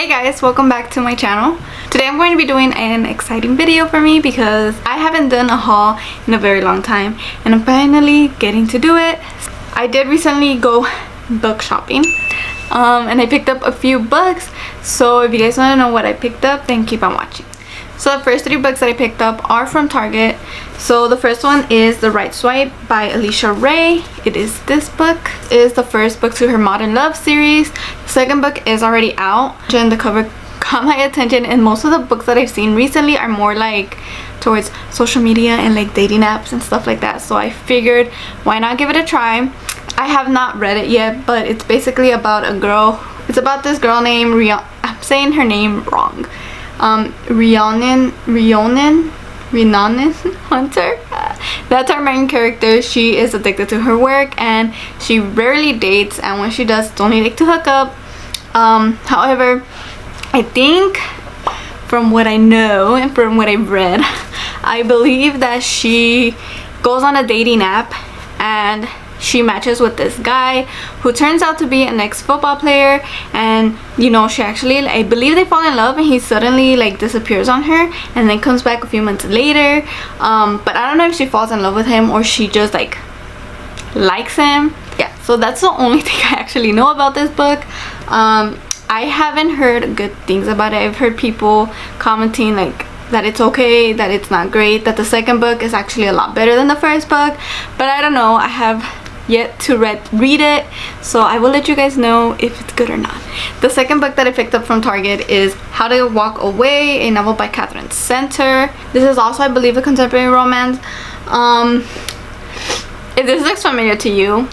Hey guys, welcome back to my channel. Today I'm going to be doing an exciting video for me because I haven't done a haul in a very long time and I'm finally getting to do it. I did recently go book shopping and I picked up a few books, so if you guys want to know what I picked up, then keep on watching. So the first 3 books that I picked up are from Target. So the first one is The Right Swipe by Alicia Ray. It is this book. It is the first book to her Modern Love series. The second book is already out and the cover caught my attention, and most of the books that I've seen recently are more like towards social media and like dating apps and stuff like that. So I figured why not give it a try. I have not read it yet, but it's basically about a girl. It's about this girl named I'm saying her name wrong. Rhiannon Hunter. That's our main character. She is addicted to her work and she rarely dates, and when she does, it's only like to hook up. However, I think from what I know and from what I've read, I believe that she goes on a dating app and she matches with this guy who turns out to be an ex-football player, and you know, she actually, I believe they fall in love, and he suddenly like disappears on her and then comes back a few months later. But I don't know if she falls in love with him or she just like likes him. Yeah, so that's the only thing I actually know about this book. I haven't heard good things about it. I've heard people commenting like that it's okay, that it's not great, that the second book is actually a lot better than the first book, but I don't know. I have yet to read it, so I will let you guys know if it's good or not. The second book that I picked up from Target is How to Walk Away, a novel by Catherine Center. This is also, I believe, a contemporary romance. If this looks familiar to you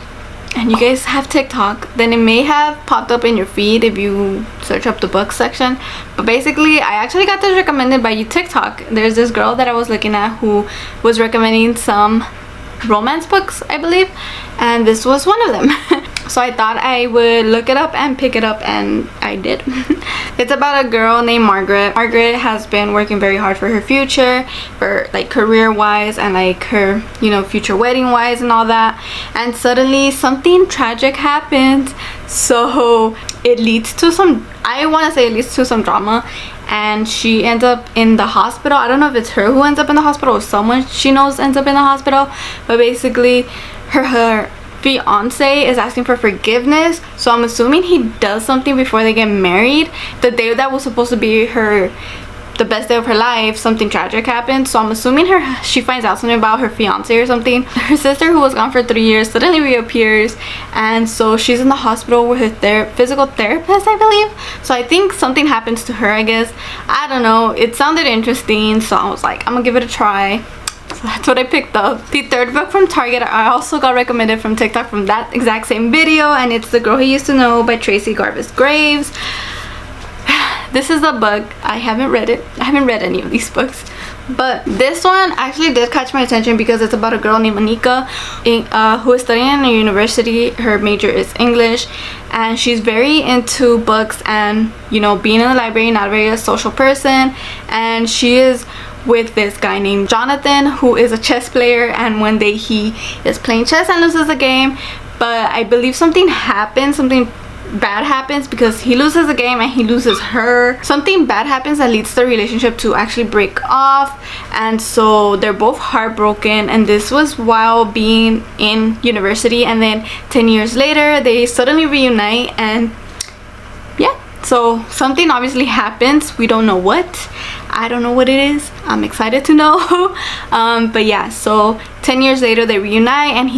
and you guys have TikTok, then it may have popped up in your feed if you search up the book section. But basically, I actually got this recommended by TikTok. There's this girl that I was looking at who was recommending some romance books, I believe, and this was one of them. So I thought I would look it up and pick it up, and I did. It's about a girl named Margaret. Margaret has been working very hard for her future, for like career wise and like her, you know, future wedding wise and all that, and suddenly something tragic happens. So it leads to some, I want to say it leads to some drama, and she ends up in the hospital. I don't know if it's her who ends up in the hospital or someone she knows ends up in the hospital, but basically her fiance is asking for forgiveness. So I'm assuming he does something before they get married. The day that was supposed to be the best day of her life, something tragic happened. So I'm assuming she finds out something about her fiance or something. Her sister, who was gone for 3 years, suddenly reappears, and so she's in the hospital with her physical therapist, I believe. So I think something happens to her, I guess. I don't know, it sounded interesting, so I was like, I'm gonna give it a try. So that's what I picked up. The third book from Target I also got recommended from TikTok from that exact same video, and it's The Girl He Used to Know by Tracy Garvis Graves. This is a book. I haven't read it. I haven't read any of these books, but this one actually did catch my attention because it's about a girl named Monica who is studying in a university. Her major is English, and she's very into books and, you know, being in the library, not very a social person. And she is with this guy named Jonathan, who is a chess player, and one day he is playing chess and loses a game, but I believe something happens, something bad happens, because he loses the game and he loses her. Something bad happens that leads the relationship to actually break off, and so they're both heartbroken. And this was while being in university, and then 10 years later they suddenly reunite, and yeah, so something obviously happens. We don't know what. I don't know what it is. I'm excited to know. But yeah, so 10 years later they reunite, and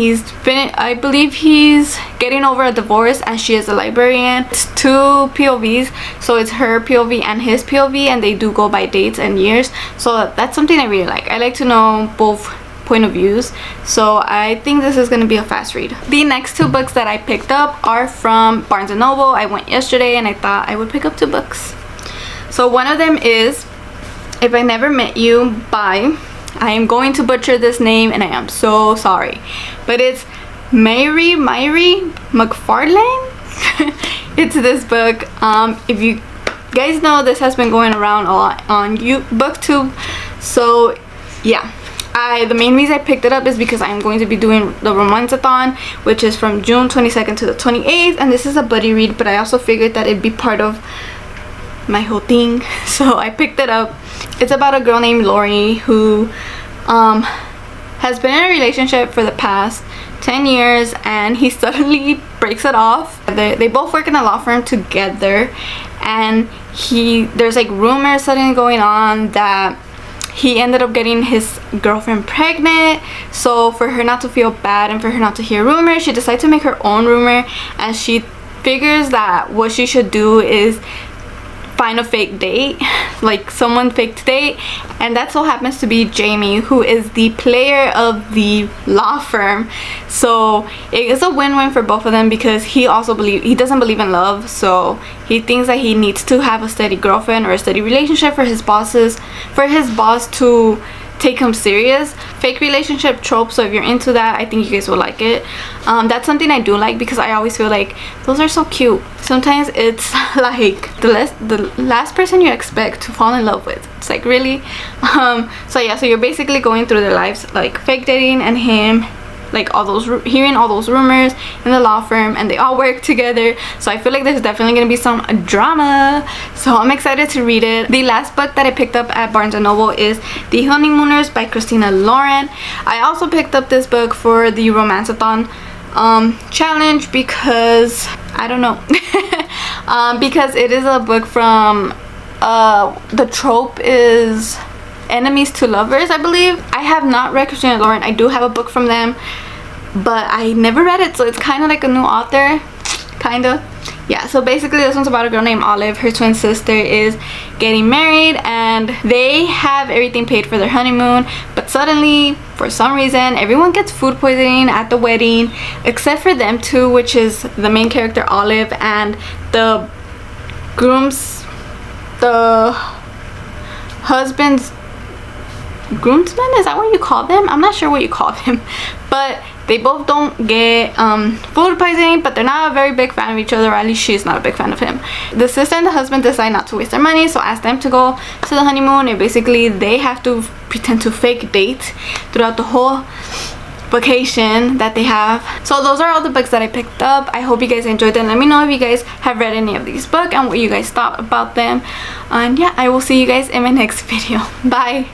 I believe he's getting over a divorce, and she is a librarian. It's 2 POVs, so it's her POV and his POV, and they do go by dates and years. So that's something I really like. I like to know both point of views, so I think this is going to be a fast read. The next 2 books that I picked up are from Barnes & Noble. I went yesterday and I thought I would pick up 2 books. So one of them is If I Never Met You by, I am going to butcher this name and I am so sorry, but it's Mary McFarlane. It's this book. If you guys know, this has been going around a lot on BookTube, so yeah. The main reason I picked it up is because I'm going to be doing the Romanceathon, which is from June 22nd to the 28th, and this is a buddy read, but I also figured that it'd be part of my whole thing, so I picked it up. It's about a girl named Lori who has been in a relationship for the past 10 years, and he suddenly breaks it off. They both work in a law firm together, and there's like rumors suddenly going on that he ended up getting his girlfriend pregnant. So for her not to feel bad and for her not to hear rumors, she decides to make her own rumor, and she figures that what she should do is find a fake date, like someone fake to date, and that so happens to be Jamie, who is the player of the law firm. So it is a win-win for both of them, because he doesn't believe in love, so he thinks that he needs to have a steady girlfriend or a steady relationship for his boss to take him serious. Fake relationship tropes, so if you're into that, I think you guys will like it. That's something I do like, because I always feel like those are so cute. Sometimes it's like the last person you expect to fall in love with. It's like, really? So yeah, so you're basically going through their lives, like fake dating and him, like hearing all those rumors in the law firm, and they all work together. So I feel like there's definitely gonna be some drama, so I'm excited to read it. The last book that I picked up at Barnes & Noble is The Honeymooners by Christina Lauren. I also picked up this book for the Romanceathon challenge, because I don't know because it is a book from the trope is enemies to lovers, I believe. I have not read Christina Lauren. I do have a book from them, but I never read it, so it's kind of like a new author, kind of. Yeah, so basically this one's about a girl named Olive. Her twin sister is getting married, and they have everything paid for their honeymoon, but suddenly, for some reason, everyone gets food poisoning at the wedding except for them two, which is the main character Olive and the husband's groomsmen, is that what you call them? I'm not sure what you call them, but they both don't get food poisoning, but they're not a very big fan of each other, or at least she's not a big fan of him. The sister and the husband decide not to waste their money, so ask them to go to the honeymoon, and basically they have to pretend to fake date throughout the whole vacation that they have. So those are all the books that I picked up. I hope you guys enjoyed them. Let me know if you guys have read any of these books and what you guys thought about them, and yeah, I will see you guys in my next video. Bye.